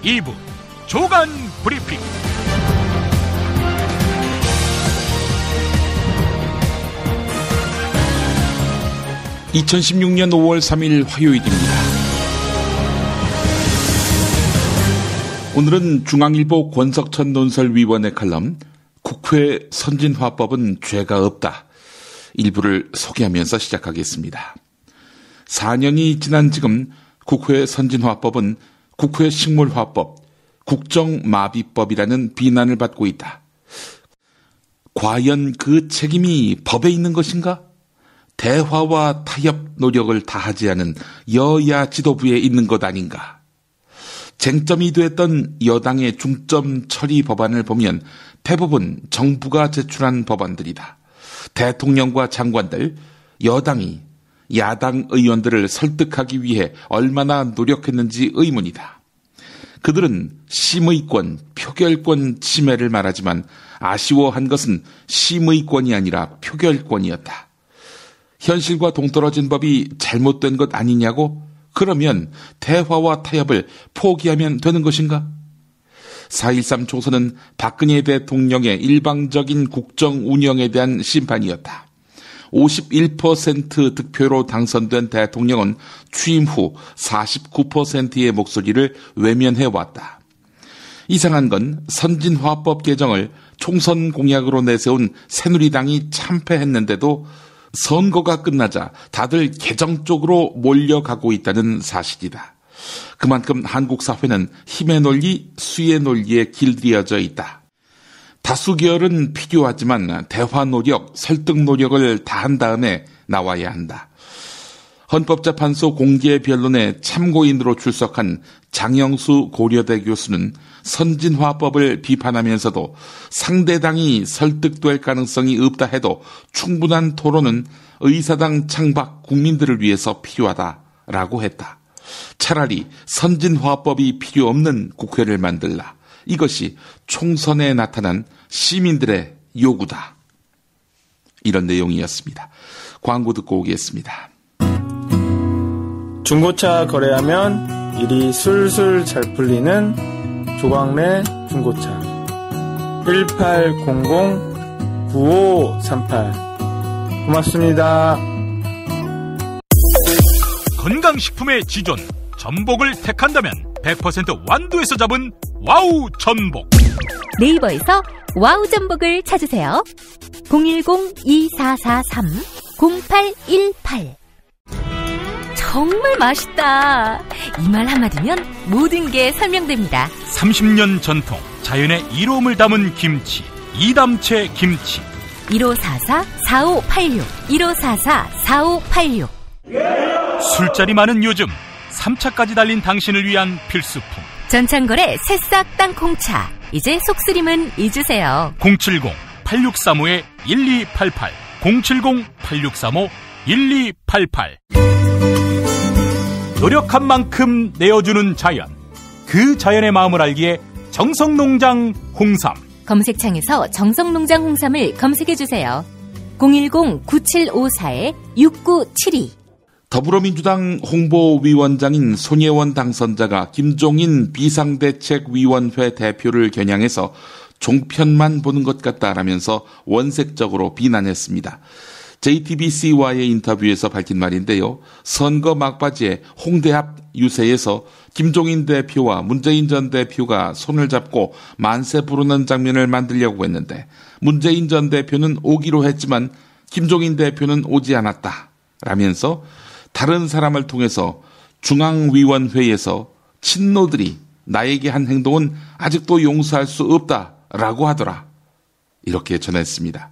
2부 조간 브리핑. 2016년 5월 3일 화요일입니다. 오늘은 중앙일보 권석천 논설위원의 칼럼 국회 선진화법은 죄가 없다 일부를 소개하면서 시작하겠습니다. 4년이 지난 지금 국회 선진화법은 국회 식물화법, 국정마비법이라는 비난을 받고 있다. 과연 그 책임이 법에 있는 것인가? 대화와 타협 노력을 다하지 않은 여야 지도부에 있는 것 아닌가? 쟁점이 됐던 여당의 중점 처리 법안을 보면 대부분 정부가 제출한 법안들이다. 대통령과 장관들, 여당이 야당 의원들을 설득하기 위해 얼마나 노력했는지 의문이다. 그들은 심의권, 표결권 침해를 말하지만 아쉬워한 것은 심의권이 아니라 표결권이었다. 현실과 동떨어진 법이 잘못된 것 아니냐고? 그러면 대화와 타협을 포기하면 되는 것인가? 4.13 총선은 박근혜 대통령의 일방적인 국정 운영에 대한 심판이었다. 51% 득표로 당선된 대통령은 취임 후 49%의 목소리를 외면해왔다. 이상한 건 선진화법 개정을 총선 공약으로 내세운 새누리당이 참패했는데도 선거가 끝나자 다들 개정 쪽으로 몰려가고 있다는 사실이다. 그만큼 한국 사회는 힘의 논리, 수의 논리에 길들여져 있다. 다수 계열은 필요하지만 대화 노력, 설득 노력을 다한 다음에 나와야 한다. 헌법재판소 공개 변론에 참고인으로 출석한 장영수 고려대 교수는 선진화법을 비판하면서도 상대당이 설득될 가능성이 없다 해도 충분한 토론은 의사당 창박 국민들을 위해서 필요하다라고 했다. 차라리 선진화법이 필요 없는 국회를 만들라. 이것이 총선에 나타난 시민들의 요구다. 이런 내용이었습니다. 광고 듣고 오겠습니다. 중고차 거래하면 일이 술술 잘 풀리는 조광래 중고차 1800-9538 고맙습니다. 건강식품의 지존 전복을 택한다면 100% 완도에서 잡은 와우 전복. 네이버에서 와우 전복을 찾으세요. 010-2443-0818. 정말 맛있다. 이 말 한마디면 모든 게 설명됩니다. 30년 전통 자연의 이로움을 담은 김치 이담채 김치. 1544-4586 1544-4586. 술자리 많은 요즘 3차까지 달린 당신을 위한 필수품 전창걸의 새싹 땅콩차. 이제 속쓰림은 잊으세요. 070-8635-1288 070-8635-1288. 노력한 만큼 내어주는 자연, 그 자연의 마음을 알기에 정성농장 홍삼. 검색창에서 정성농장 홍삼을 검색해주세요. 010-9754-6972. 더불어민주당 홍보위원장인 손예원 당선자가 김종인 비상대책위원회 대표를 겨냥해서 종편만 보는 것 같다라면서 원색적으로 비난했습니다. JTBC와의 인터뷰에서 밝힌 말인데요. 선거 막바지에 홍대 앞 유세에서 김종인 대표와 문재인 전 대표가 손을 잡고 만세 부르는 장면을 만들려고 했는데 문재인 전 대표는 오기로 했지만 김종인 대표는 오지 않았다 라면서 다른 사람을 통해서 중앙위원회에서 친노들이 나에게 한 행동은 아직도 용서할 수 없다라고 하더라. 이렇게 전했습니다.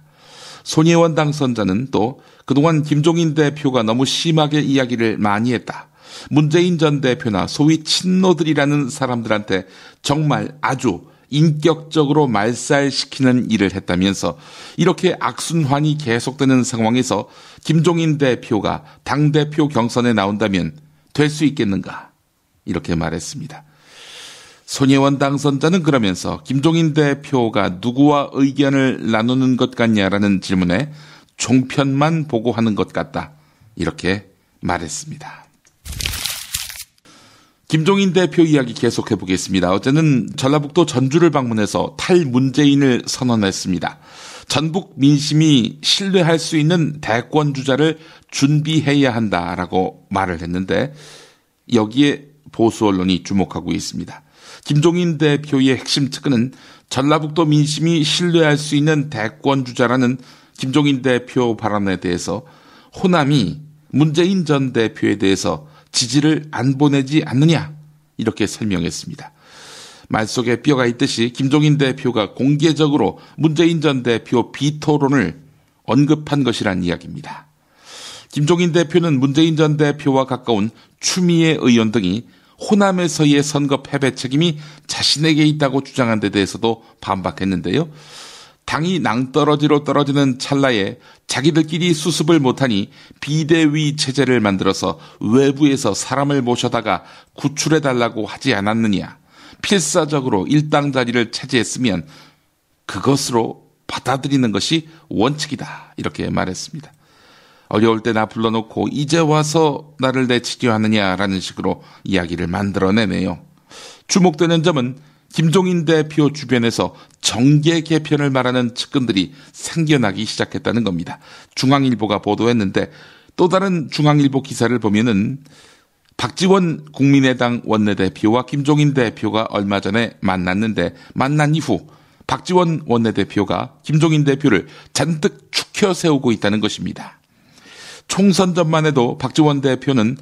손예원 당선자는 또 그동안 김종인 대표가 너무 심하게 이야기를 많이 했다. 문재인 전 대표나 소위 친노들이라는 사람들한테 정말 아주 인격적으로 말살시키는 일을 했다면서 이렇게 악순환이 계속되는 상황에서 김종인 대표가 당대표 경선에 나온다면 될 수 있겠는가? 이렇게 말했습니다. 손예원 당선자는 그러면서 김종인 대표가 누구와 의견을 나누는 것 같냐라는 질문에 종편만 보고 하는 것 같다. 이렇게 말했습니다. 김종인 대표 이야기 계속해 보겠습니다. 어제는 전라북도 전주를 방문해서 탈문재인을 선언했습니다. 전북 민심이 신뢰할 수 있는 대권 주자를 준비해야 한다라고 말을 했는데 여기에 보수 언론이 주목하고 있습니다. 김종인 대표의 핵심 측근은 전라북도 민심이 신뢰할 수 있는 대권 주자라는 김종인 대표 발언에 대해서 호남이 문재인 전 대표에 대해서 지지를 안 보내지 않느냐 이렇게 설명했습니다. 말 속에 뼈가 있듯이 김종인 대표가 공개적으로 문재인 전 대표 비토론을 언급한 것이란 이야기입니다. 김종인 대표는 문재인 전 대표와 가까운 추미애 의원 등이 호남에서의 선거 패배 책임이 자신에게 있다고 주장한 데 대해서도 반박했는데요. 당이 낭떠러지로 떨어지는 찰나에 자기들끼리 수습을 못하니 비대위 체제를 만들어서 외부에서 사람을 모셔다가 구출해달라고 하지 않았느냐. 필사적으로 일당 자리를 차지했으면 그것으로 받아들이는 것이 원칙이다. 이렇게 말했습니다. 어려울 때 나 불러놓고 이제 와서 나를 내치려 하느냐라는 식으로 이야기를 만들어내네요. 주목되는 점은 김종인 대표 주변에서 정계 개편을 말하는 측근들이 생겨나기 시작했다는 겁니다. 중앙일보가 보도했는데 또 다른 중앙일보 기사를 보면은 박지원 국민의당 원내대표와 김종인 대표가 얼마 전에 만났는데 만난 이후 박지원 원내대표가 김종인 대표를 잔뜩 축혀 세우고 있다는 것입니다. 총선 전만 해도 박지원 대표는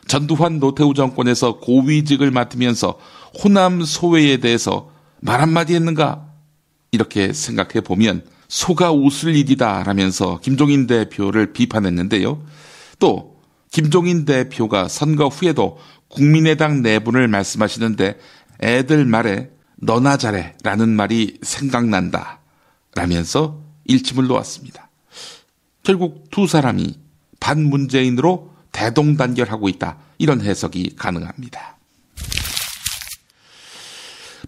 전두환 노태우 정권에서 고위직을 맡으면서 호남 소외에 대해서 말 한마디 했는가? 이렇게 생각해 보면 소가 웃을 일이다 라면서 김종인 대표를 비판했는데요. 또 김종인 대표가 선거 후에도 국민의당 내분을 말씀하시는데 애들 말에 너나 잘해 라는 말이 생각난다 라면서 일침을 놓았습니다. 결국 두 사람이 반문재인으로 대동단결하고 있다. 이런 해석이 가능합니다.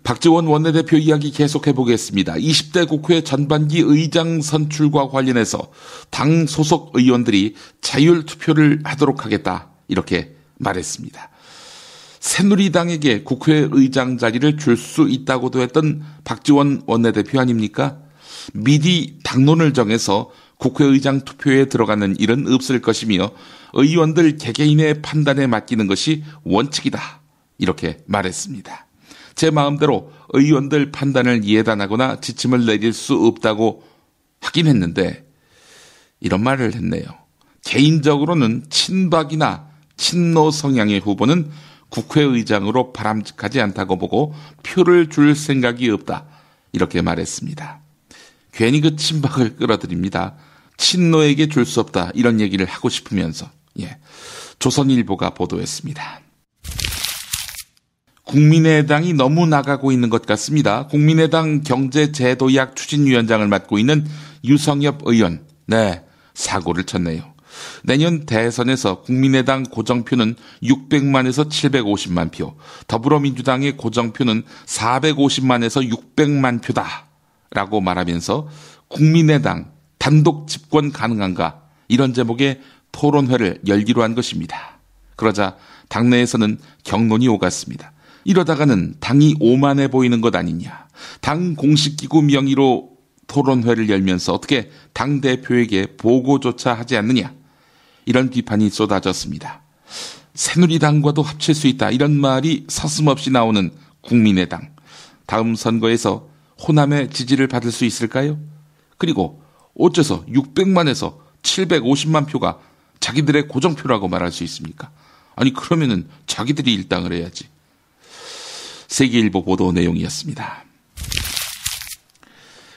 박지원 원내대표 이야기 계속해 보겠습니다. 20대 국회 전반기 의장 선출과 관련해서 당 소속 의원들이 자율투표를 하도록 하겠다. 이렇게 말했습니다. 새누리당에게 국회의장 자리를 줄 수 있다고도 했던 박지원 원내대표 아닙니까? 미리 당론을 정해서 국회의장 투표에 들어가는 일은 없을 것이며 의원들 개개인의 판단에 맡기는 것이 원칙이다. 이렇게 말했습니다. 제 마음대로 의원들 판단을 예단하거나 지침을 내릴 수 없다고 하긴 했는데 이런 말을 했네요. 개인적으로는 친박이나 친노 성향의 후보는 국회의장으로 바람직하지 않다고 보고 표를 줄 생각이 없다. 이렇게 말했습니다. 괜히 그 친박을 끌어들입니다. 친노에게 줄 수 없다. 이런 얘기를 하고 싶으면서 조선일보가 보도했습니다. 국민의당이 너무 나가고 있는 것 같습니다. 국민의당 경제제도약 추진위원장을 맡고 있는 유성엽 의원, 사고를 쳤네요. 내년 대선에서 국민의당 고정표는 600만에서 750만 표, 더불어민주당의 고정표는 450만에서 600만 표다라고 말하면서 국민의당 단독 집권 가능한가 이런 제목의 토론회를 열기로 한 것입니다. 그러자 당내에서는 격론이 오갔습니다. 이러다가는 당이 오만해 보이는 것 아니냐. 당 공식기구 명의로 토론회를 열면서 어떻게 당대표에게 보고조차 하지 않느냐. 이런 비판이 쏟아졌습니다. 새누리당과도 합칠 수 있다. 이런 말이 서슴없이 나오는 국민의당. 다음 선거에서 호남의 지지를 받을 수 있을까요? 그리고 어째서 600만에서 750만 표가 자기들의 고정표라고 말할 수 있습니까? 아니 그러면은 자기들이 일당을 해야지. 세계일보 보도 내용이었습니다.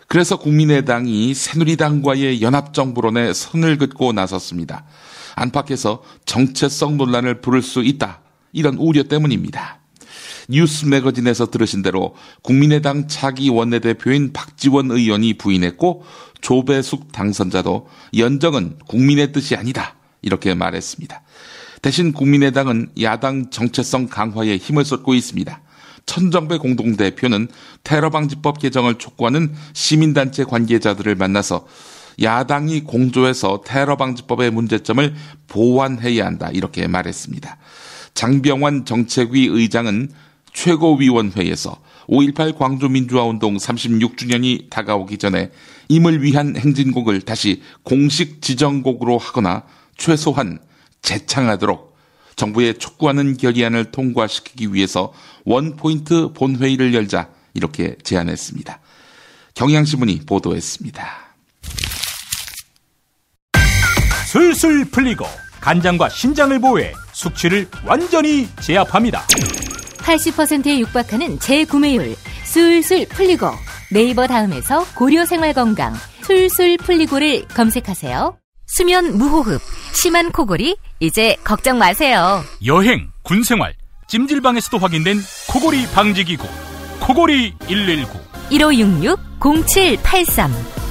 그래서 국민의당이 새누리당과의 연합정부론에 선을 긋고 나섰습니다. 안팎에서 정체성 논란을 부를 수 있다. 이런 우려 때문입니다. 뉴스 매거진에서 들으신 대로 국민의당 차기 원내대표인 박지원 의원이 부인했고 조배숙 당선자도 연정은 국민의 뜻이 아니다. 이렇게 말했습니다. 대신 국민의당은 야당 정체성 강화에 힘을 쏟고 있습니다. 천정배 공동대표는 테러방지법 개정을 촉구하는 시민단체 관계자들을 만나서 야당이 공조해서 테러방지법의 문제점을 보완해야 한다 이렇게 말했습니다. 장병완 정책위 의장은 최고위원회에서 5.18 광주민주화운동 36주년이 다가오기 전에 임을 위한 행진곡을 다시 공식 지정곡으로 하거나 최소한 재창하도록 정부에 촉구하는 결의안을 통과시키기 위해서 원포인트 본회의를 열자 이렇게 제안했습니다. 경향신문이 보도했습니다. 술술 풀리고 간장과 신장을 보호해 숙취를 완전히 제압합니다. 80%에 육박하는 재구매율 술술 풀리고 네이버 다음에서 고려생활건강 술술 풀리고를 검색하세요. 수면 무호흡, 심한 코골이 이제 걱정 마세요. 여행, 군생활, 찜질방에서도 확인된 코골이 방지기구 코골이 119 1566-0783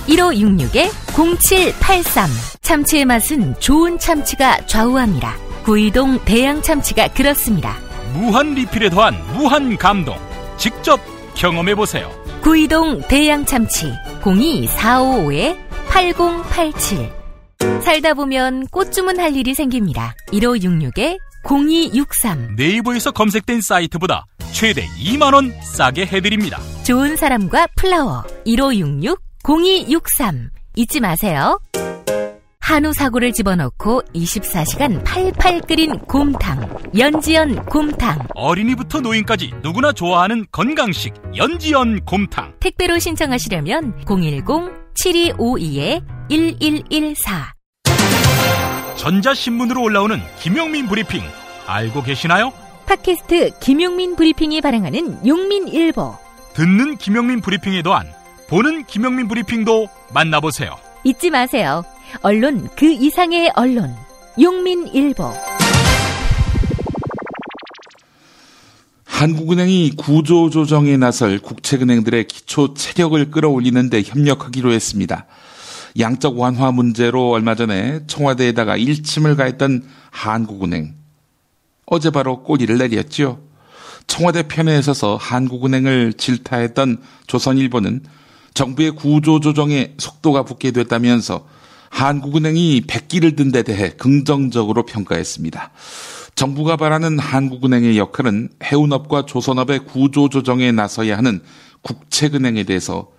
1566-0783 참치의 맛은 좋은 참치가 좌우합니다. 구이동 대양참치가 그렇습니다. 무한 리필에 더한 무한 감동 직접 경험해보세요. 구이동 대양참치 02-455-8087 살다 보면 꽃 주문할 일이 생깁니다. 1566-0263 네이버에서 검색된 사이트보다 최대 2만원 싸게 해드립니다. 좋은 사람과 플라워 1566-0263 잊지 마세요. 한우 사고를 집어넣고 24시간 팔팔 끓인 곰탕 연지연 곰탕 어린이부터 노인까지 누구나 좋아하는 건강식 연지연 곰탕 택배로 신청하시려면 010-7252-1114 전자신문으로 올라오는 김용민 브리핑 알고 계시나요? 팟캐스트 김용민 브리핑이 발행하는 용민일보 듣는 김용민 브리핑에 더한 보는 김용민 브리핑도 만나보세요. 잊지 마세요. 언론 그 이상의 언론 용민일보. 한국은행이 구조조정에 나설 국책은행들의 기초 체력을 끌어올리는 데 협력하기로 했습니다. 양적 완화 문제로 얼마 전에 청와대에다가 일침을 가했던 한국은행. 어제 바로 꼬리를 내렸죠. 청와대 편에 서서 한국은행을 질타했던 조선일보는 정부의 구조조정에 속도가 붙게 됐다면서 한국은행이 백기를 든 데 대해 긍정적으로 평가했습니다. 정부가 바라는 한국은행의 역할은 해운업과 조선업의 구조조정에 나서야 하는 국책은행에 대해서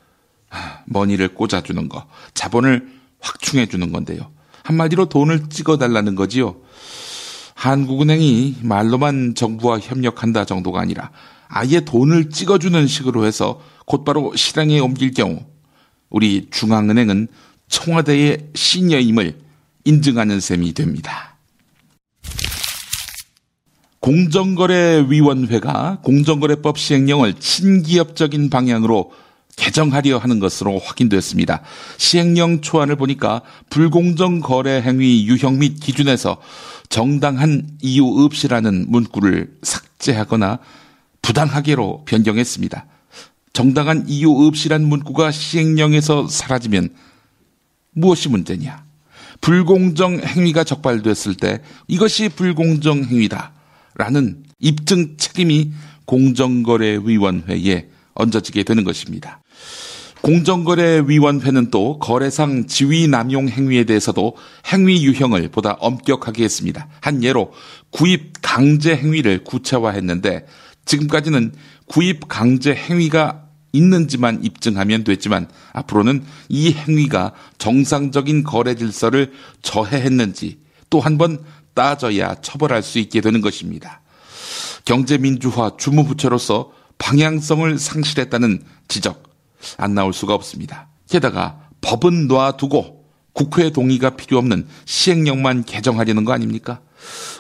머니를 꽂아주는 거, 자본을 확충해주는 건데요. 한마디로 돈을 찍어달라는 거지요. 한국은행이 말로만 정부와 협력한다 정도가 아니라 아예 돈을 찍어주는 식으로 해서 곧바로 실행에 옮길 경우 우리 중앙은행은 청와대의 시녀임을 인증하는 셈이 됩니다. 공정거래위원회가 공정거래법 시행령을 친기업적인 방향으로 개정하려 하는 것으로 확인됐습니다. 시행령 초안을 보니까 불공정 거래 행위 유형 및 기준에서 정당한 이유 없이라는 문구를 삭제하거나 부당하게로 변경했습니다. 정당한 이유 없이란 문구가 시행령에서 사라지면 무엇이 문제냐? 불공정 행위가 적발됐을 때 이것이 불공정 행위다라는 입증 책임이 공정거래위원회에 얹어지게 되는 것입니다. 공정거래위원회는 또 거래상 지위 남용 행위에 대해서도 행위 유형을 보다 엄격하게 했습니다. 한 예로 구입 강제 행위를 구체화했는데 지금까지는 구입 강제 행위가 있는지만 입증하면 됐지만 앞으로는 이 행위가 정상적인 거래 질서를 저해했는지 또 한 번 따져야 처벌할 수 있게 되는 것입니다. 경제민주화 주무부처로서 방향성을 상실했다는 지적 안 나올 수가 없습니다. 게다가 법은 놔두고 국회 동의가 필요 없는 시행령만 개정하려는 거 아닙니까?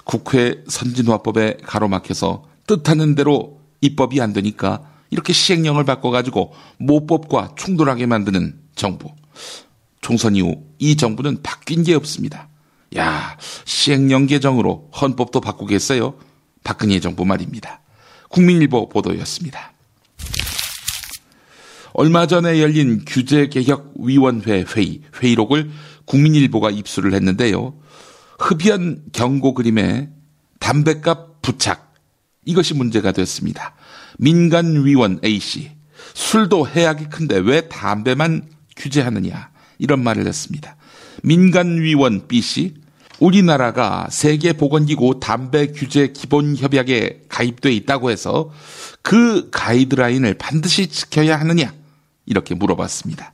국회 선진화법에 가로막혀서 뜻하는 대로 입법이 안 되니까 이렇게 시행령을 바꿔가지고 모법과 충돌하게 만드는 정부. 총선 이후 이 정부는 바뀐 게 없습니다. 야, 시행령 개정으로 헌법도 바꾸겠어요? 박근혜 정부 말입니다. 국민일보 보도였습니다. 얼마 전에 열린 규제개혁위원회 회의록을 국민일보가 입수를 했는데요. 흡연 경고 그림에 담뱃값 부착, 이것이 문제가 됐습니다. 민간위원 A씨, 술도 해악이 큰데 왜 담배만 규제하느냐, 이런 말을 했습니다. 민간위원 B씨, 우리나라가 세계보건기구 담배규제기본협약에 가입돼 있다고 해서 그 가이드라인을 반드시 지켜야 하느냐? 이렇게 물어봤습니다.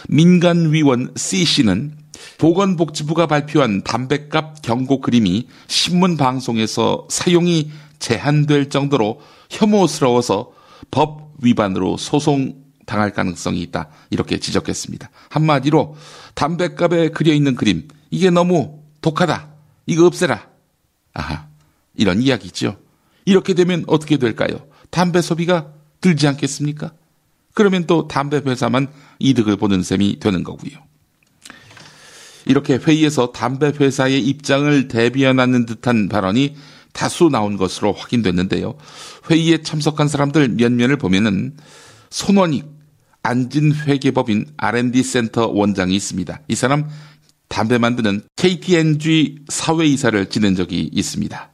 민간위원 C씨는 보건복지부가 발표한 담배값 경고 그림이 신문방송에서 사용이 제한될 정도로 혐오스러워서 법 위반으로 소송당할 가능성이 있다. 이렇게 지적했습니다. 한마디로 담배값에 그려있는 그림, 이게 너무 독하다. 이거 없애라. 아하, 이런 이야기죠. 이렇게 되면 어떻게 될까요? 담배 소비가 들지 않겠습니까? 그러면 또 담배 회사만 이득을 보는 셈이 되는 거고요. 이렇게 회의에서 담배 회사의 입장을 대변하는 듯한 발언이 다수 나온 것으로 확인됐는데요. 회의에 참석한 사람들 면면을 보면은 손원익 안진회계법인 R&D 센터 원장이 있습니다. 이 사람 담배 만드는 KTNG 사회이사를 지낸 적이 있습니다.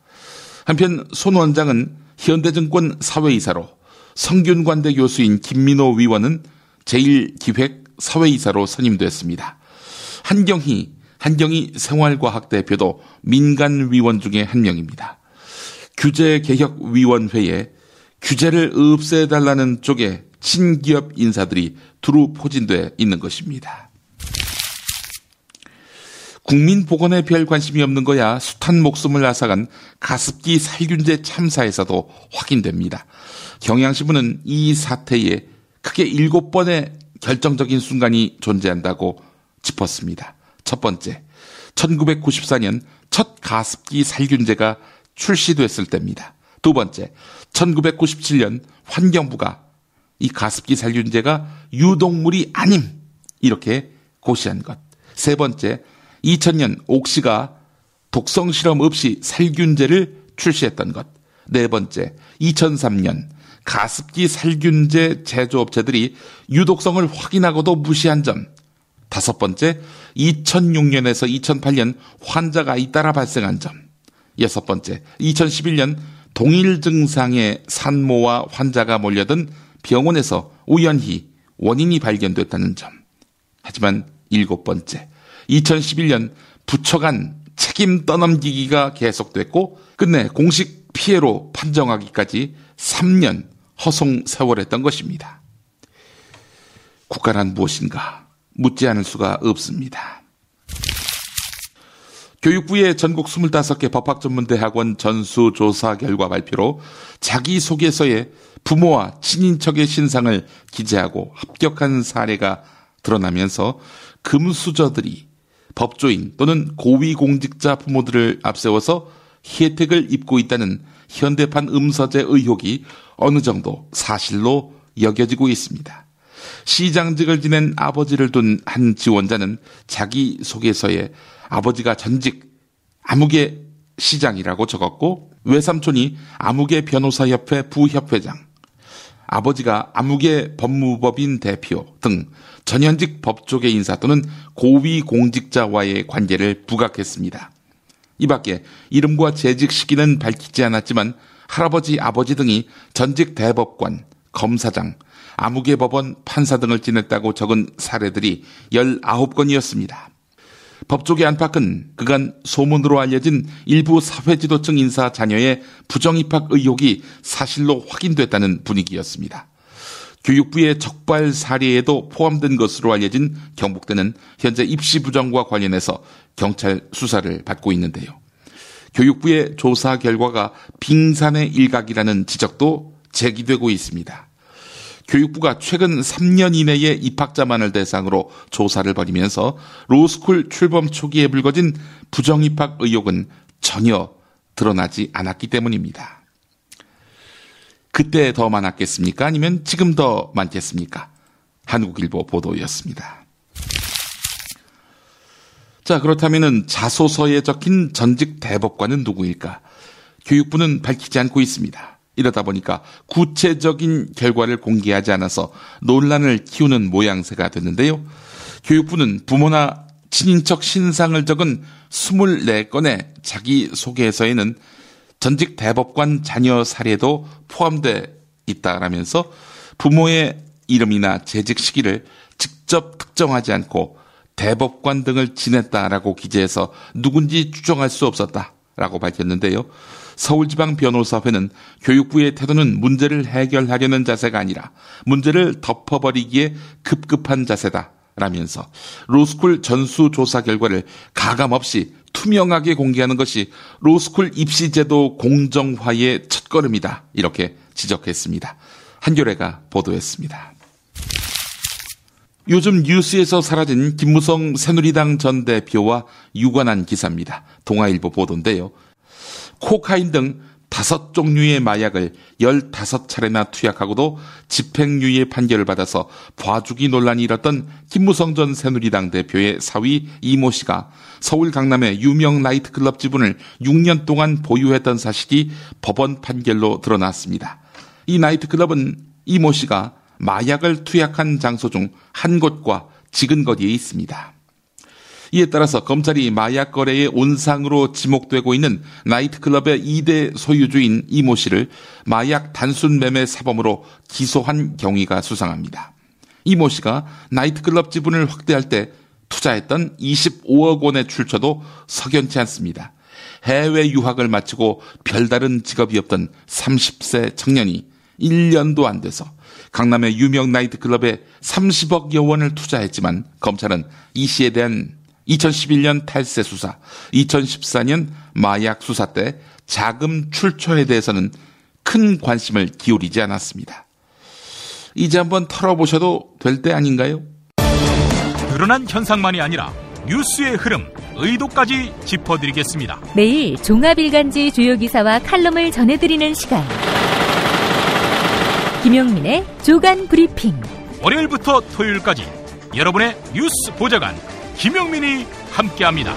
한편 손 원장은 현대증권 사회이사로, 성균관대 교수인 김민호 위원은 제1기획 사회이사로 선임됐습니다. 한경희 생활과학 대표도 민간위원 중에 한 명입니다. 규제개혁위원회에 규제를 없애달라는 쪽에 친기업 인사들이 두루 포진돼 있는 것입니다. 국민 보건에 별 관심이 없는 거야 숱한 목숨을 앗아간 가습기 살균제 참사에서도 확인됩니다. 경향신문은 이 사태에 크게 7번의 결정적인 순간이 존재한다고 짚었습니다. 첫 번째, 1994년 첫 가습기 살균제가 출시됐을 때입니다. 두 번째, 1997년 환경부가 이 가습기 살균제가 유독물이 아님 이렇게 고시한 것. 세 번째, 2000년 옥시가 독성 실험 없이 살균제를 출시했던 것. 네 번째, 2003년 가습기 살균제 제조업체들이 유독성을 확인하고도 무시한 점. 다섯 번째, 2006년에서 2008년 환자가 잇따라 발생한 점. 여섯 번째, 2011년 동일 증상의 산모와 환자가 몰려든 병원에서 우연히 원인이 발견됐다는 점. 하지만 일곱 번째, 2011년 부처 간 책임 떠넘기기가 계속됐고 끝내 공식 피해로 판정하기까지 3년 허송 세월했던 것입니다. 국가란 무엇인가 묻지 않을 수가 없습니다. 교육부의 전국 25개 법학전문대학원 전수조사 결과 발표로 자기소개서에 부모와 친인척의 신상을 기재하고 합격한 사례가 드러나면서 금수저들이 법조인 또는 고위공직자 부모들을 앞세워서 혜택을 입고 있다는 현대판 음서제 의혹이 어느 정도 사실로 여겨지고 있습니다. 시장직을 지낸 아버지를 둔 한 지원자는 자기 소개서에 아버지가 전직 아무개 시장이라고 적었고 외삼촌이 아무개 변호사협회 부협회장, 아버지가 아무개 법무법인 대표 등 전현직 법조계 인사 또는 고위 공직자와의 관계를 부각했습니다. 이 밖에 이름과 재직 시기는 밝히지 않았지만 할아버지, 아버지 등이 전직 대법관, 검사장, 아무개 법원 판사 등을 지냈다고 적은 사례들이 19건이었습니다. 법조계 안팎은 그간 소문으로 알려진 일부 사회지도층 인사 자녀의 부정입학 의혹이 사실로 확인됐다는 분위기였습니다. 교육부의 적발 사례에도 포함된 것으로 알려진 경북대는 현재 입시 부정과 관련해서 경찰 수사를 받고 있는데요. 교육부의 조사 결과가 빙산의 일각이라는 지적도 제기되고 있습니다. 교육부가 최근 3년 이내에 입학자만을 대상으로 조사를 벌이면서 로스쿨 출범 초기에 불거진 부정입학 의혹은 전혀 드러나지 않았기 때문입니다. 그때 더 많았겠습니까? 아니면 지금 더 많겠습니까? 한국일보 보도였습니다. 자, 그렇다면 자소서에 적힌 전직 대법관은 누구일까? 교육부는 밝히지 않고 있습니다. 이러다 보니까 구체적인 결과를 공개하지 않아서 논란을 키우는 모양새가 됐는데요. 교육부는 부모나 친인척 신상을 적은 24건의 자기소개서에는 전직 대법관 자녀 사례도 포함되어 있다라면서 부모의 이름이나 재직 시기를 직접 특정하지 않고 대법관 등을 지냈다라고 기재해서 누군지 추정할 수 없었다라고 밝혔는데요. 서울지방변호사회는 교육부의 태도는 문제를 해결하려는 자세가 아니라 문제를 덮어버리기에 급급한 자세다라면서 로스쿨 전수조사 결과를 가감없이 투명하게 공개하는 것이 로스쿨 입시제도 공정화의 첫걸음이다, 이렇게 지적했습니다. 한겨레가 보도했습니다. 요즘 뉴스에서 사라진 김무성 새누리당 전 대표와 유관한 기사입니다. 동아일보 보도인데요. 코카인 등 5종류의 마약을 15차례나 투약하고도 집행유예 판결을 받아서 봐주기 논란이 일었던 김무성 전 새누리당 대표의 사위 이모 씨가 서울 강남의 유명 나이트클럽 지분을 6년 동안 보유했던 사실이 법원 판결로 드러났습니다. 이 나이트클럽은 이모 씨가 마약을 투약한 장소 중 한 곳과 지근거리에 있습니다. 이에 따라서 검찰이 마약 거래의 온상으로 지목되고 있는 나이트클럽의 2대 소유주인 이모 씨를 마약 단순 매매 사범으로 기소한 경위가 수상합니다. 이모 씨가 나이트클럽 지분을 확대할 때 투자했던 25억 원의 출처도 석연치 않습니다. 해외 유학을 마치고 별다른 직업이 없던 30세 청년이 1년도 안 돼서 강남의 유명 나이트클럽에 30억여 원을 투자했지만 검찰은 이 씨에 대한 2011년 탈세 수사, 2014년 마약 수사 때 자금 출처에 대해서는 큰 관심을 기울이지 않았습니다. 이제 한번 털어보셔도 될 때 아닌가요? 드러난 현상만이 아니라 뉴스의 흐름, 의도까지 짚어드리겠습니다. 매일 종합일간지 주요 기사와 칼럼을 전해드리는 시간. 김용민의 주간 브리핑. 월요일부터 토요일까지 여러분의 뉴스 보좌관 김용민이 함께합니다.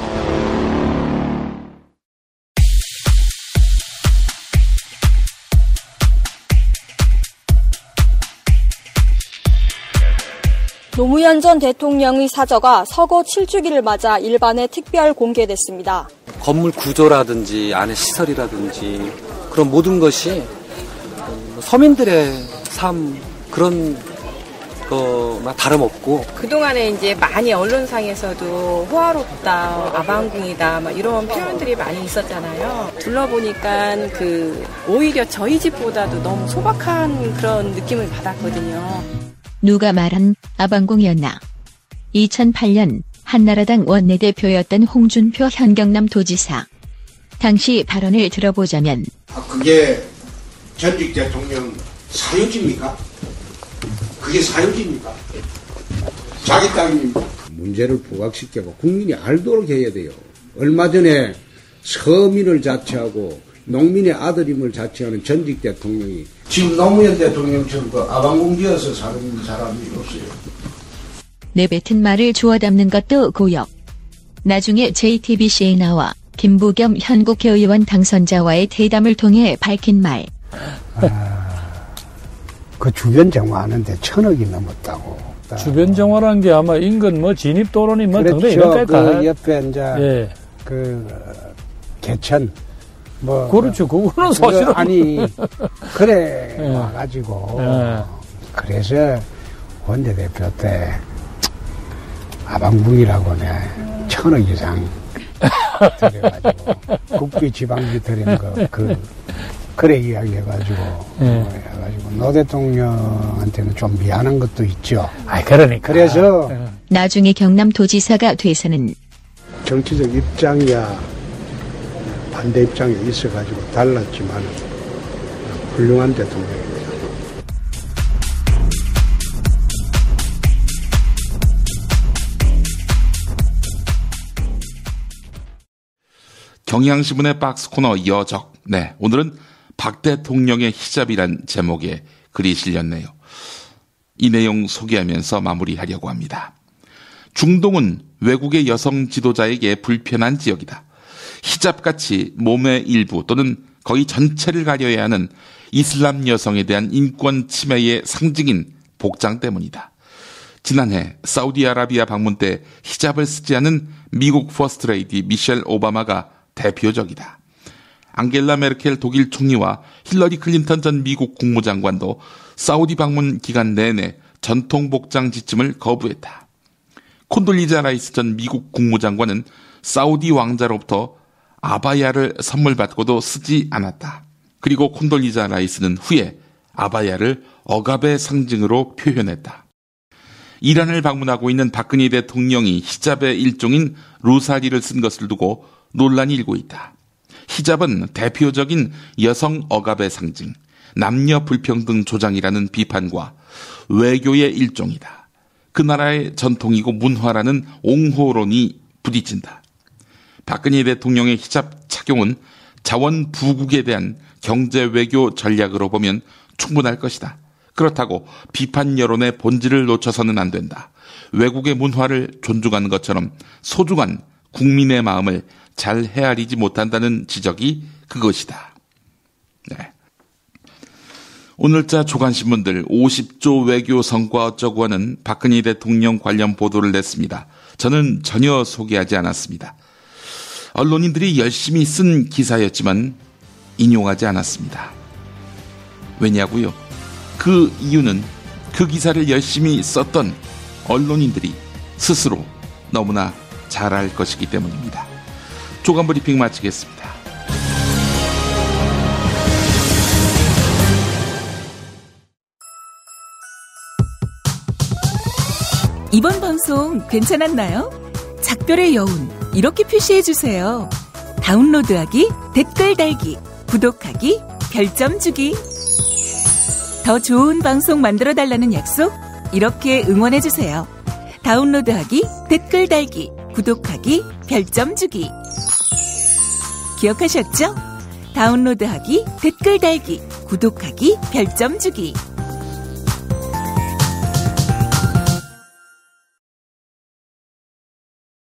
노무현 전 대통령의 사저가 서거 7주기를 맞아 일반에 특별 공개됐습니다. 건물 구조라든지 안에 시설이라든지 그런 모든 것이 서민들의 삶 그런 거만 다름없고, 그동안에 이제 많이 언론상에서도 호화롭다, 아방궁이다 막 이런 표현들이 많이 있었잖아요. 둘러보니까 오히려 저희 집보다도 너무 소박한 그런 느낌을 받았거든요. 누가 말한 아방궁이었나? 2008년 한나라당 원내대표였던 홍준표 현경남 도지사. 당시 발언을 들어보자면, 그게 전직 대통령 사유지입니까? 그게 사유지입니까? 자기 땅입니까? 문제를 부각시키고 국민이 알도록 해야 돼요. 얼마 전에 서민을 자처하고 농민의 아들임을 자처하는 전직 대통령이 지금 노무현 대통령처럼 아방궁지어서 사는 사람이 없어요. 내뱉은 말을 주워 담는 것도 고역. 나중에 JTBC에 나와 김부겸 현국회의원 당선자와의 대담을 통해 밝힌 말. 그 주변 정화하는데 1,000억이 넘었다고. 주변 정화란 게 아마 인근 진입도로니 등등 이런 데 다. 그 옆에 이제 개천 그렇죠. 그거는 사실은 아니 그래 와가지고 그래서 원내대표 때 아방궁이라고 1,000억 이상 들여가지고 국비 지방비 들인 거 그래 이야기해가지고 노 대통령한테는 좀 미안한 것도 있죠. 그러니까. 그래서 나중에 경남도지사가 돼서는 정치적 입장이야 반대 입장이 있어가지고 달랐지만 훌륭한 대통령입니다. 경향신문의 박스코너 여적. 네, 오늘은 박 대통령의 히잡이란 제목의 글이 실렸네요. 이 내용 소개하면서 마무리하려고 합니다. 중동은 외국의 여성 지도자에게 불편한 지역이다. 히잡같이 몸의 일부 또는 거의 전체를 가려야 하는 이슬람 여성에 대한 인권 침해의 상징인 복장 때문이다. 지난해 사우디아라비아 방문 때 히잡을 쓰지 않은 미국 퍼스트레이디 미셸 오바마가 대표적이다. 앙겔라 메르켈 독일 총리와 힐러리 클린턴 전 미국 국무장관도 사우디 방문 기간 내내 전통 복장 지침을 거부했다. 콘돌리자 라이스 전 미국 국무장관은 사우디 왕자로부터 아바야를 선물 받고도 쓰지 않았다. 그리고 콘돌리자 라이스는 후에 아바야를 억압의 상징으로 표현했다. 이란을 방문하고 있는 박근혜 대통령이 히잡의 일종인 루사리를 쓴 것을 두고 논란이 일고 있다. 히잡은 대표적인 여성 억압의 상징, 남녀 불평등 조장이라는 비판과 외교의 일종이다. 그 나라의 전통이고 문화라는 옹호론이 부딪힌다. 박근혜 대통령의 히잡 착용은 자원 부국에 대한 경제 외교 전략으로 보면 충분할 것이다. 그렇다고 비판 여론의 본질을 놓쳐서는 안 된다. 외국의 문화를 존중하는 것처럼 소중한 국민의 마음을 잘 헤아리지 못한다는 지적이 그것이다. 네. 오늘자 조간신문들 50조 외교 성과 어쩌고 하는 박근혜 대통령 관련 보도를 냈습니다. 저는 전혀 소개하지 않았습니다. 언론인들이 열심히 쓴 기사였지만 인용하지 않았습니다. 왜냐고요? 그 이유는 그 기사를 열심히 썼던 언론인들이 스스로 너무나 잘 알 것이기 때문입니다. 조간 브리핑 마치겠습니다. 이번 방송 괜찮았나요? 작별의 여운 이렇게 표시해주세요. 다운로드하기, 댓글 달기, 구독하기, 별점 주기. 더 좋은 방송 만들어달라는 약속 이렇게 응원해주세요. 다운로드하기, 댓글 달기, 구독하기, 별점 주기. 기억하셨죠? 다운로드하기, 댓글 달기, 구독하기, 별점 주기.